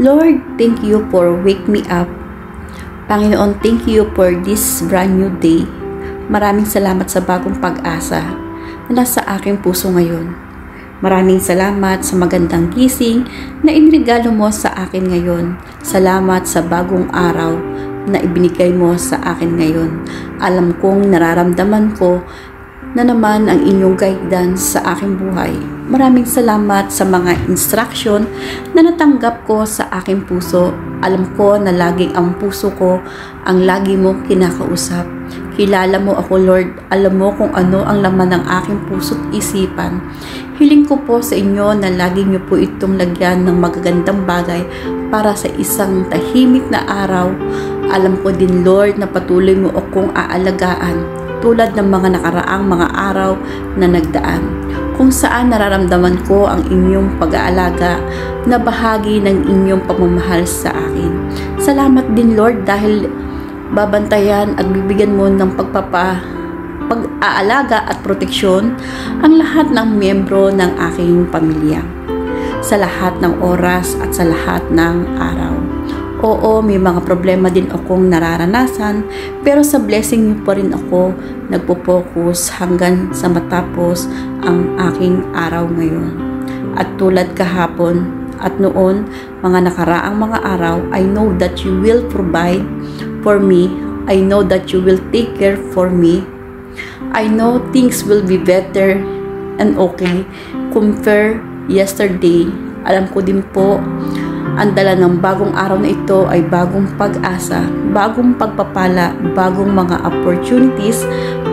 Lord, thank you for wake me up. Panginoon, thank you for this brand new day. Maraming salamat sa bagong pag-asa na nasa aking puso ngayon. Maraming salamat sa magandang gising na inirigalo mo sa akin ngayon. Salamat sa bagong araw na ibinigay mo sa akin ngayon. Alam kong nararamdaman ko na naman ang inyong guidance sa aking buhay. Maraming salamat sa mga instruction na natanggap ko sa aking puso. Alam ko na laging ang puso ko ang lagi mo kinakausap. Kilala mo ako, Lord. Alam mo kung ano ang laman ng aking puso't isipan. Hiling ko po sa inyo na lagi niyo po itong lagyan ng magagandang bagay para sa isang tahimik na araw. Alam ko din, Lord, na patuloy mo akong aalagaan tulad ng mga nakaraang mga araw na nagdaan, kung saan nararamdaman ko ang inyong pag-aalaga na bahagi ng inyong pagmamahal sa akin. Salamat din, Lord, dahil babantayan at bibigyan mo ng pag-aalaga at proteksyon ang lahat ng miyembro ng aking pamilya, sa lahat ng oras at sa lahat ng araw. Oo, may mga problema din akong nararanasan, pero sa blessing niyo pa rin ako nagpo-focus hanggang sa matapos ang aking araw ngayon. At tulad kahapon at noon, mga nakaraang mga araw, I know that you will provide for me. I know that you will take care for me. I know things will be better and okay compare yesterday. Alam ko din po, ang dala ng bagong araw na ito ay bagong pag-asa, bagong pagpapala, bagong mga opportunities,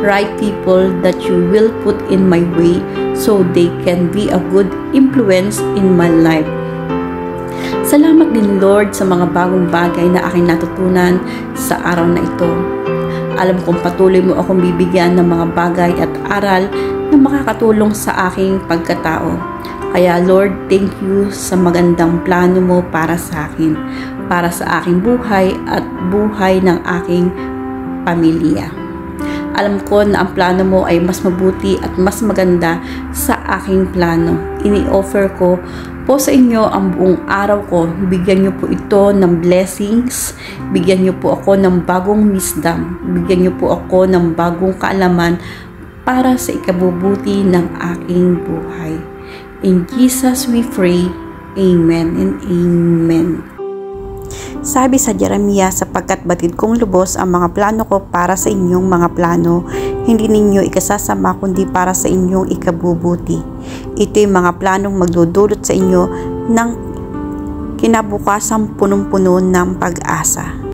right people that you will put in my way so they can be a good influence in my life. Salamat din, Lord, sa mga bagong bagay na aking natutunan sa araw na ito. Alam kong patuloy mo akong bibigyan ng mga bagay at aral na makakatulong sa aking pagkatao. Kaya Lord, thank you sa magandang plano mo para sa akin, para sa aking buhay at buhay ng aking pamilya. Alam ko na ang plano mo ay mas mabuti at mas maganda sa aking plano. Ini-offer ko po sa inyo ang buong araw ko. Bigyan niyo po ito ng blessings. Bigyan niyo po ako ng bagong wisdom. Bigyan niyo po ako ng bagong kaalaman para sa ikabubuti ng aking buhay. In Jesus we pray. Amen and amen. Sabi sa Jeremiah, sapagkat batid kong lubos ang mga plano ko para sa inyong mga plano, hindi ninyo ikasasama kundi para sa inyong ikabubuti. Ito'y mga planong magdudulot sa inyo ng kinabukasang punong-puno ng pag-asa.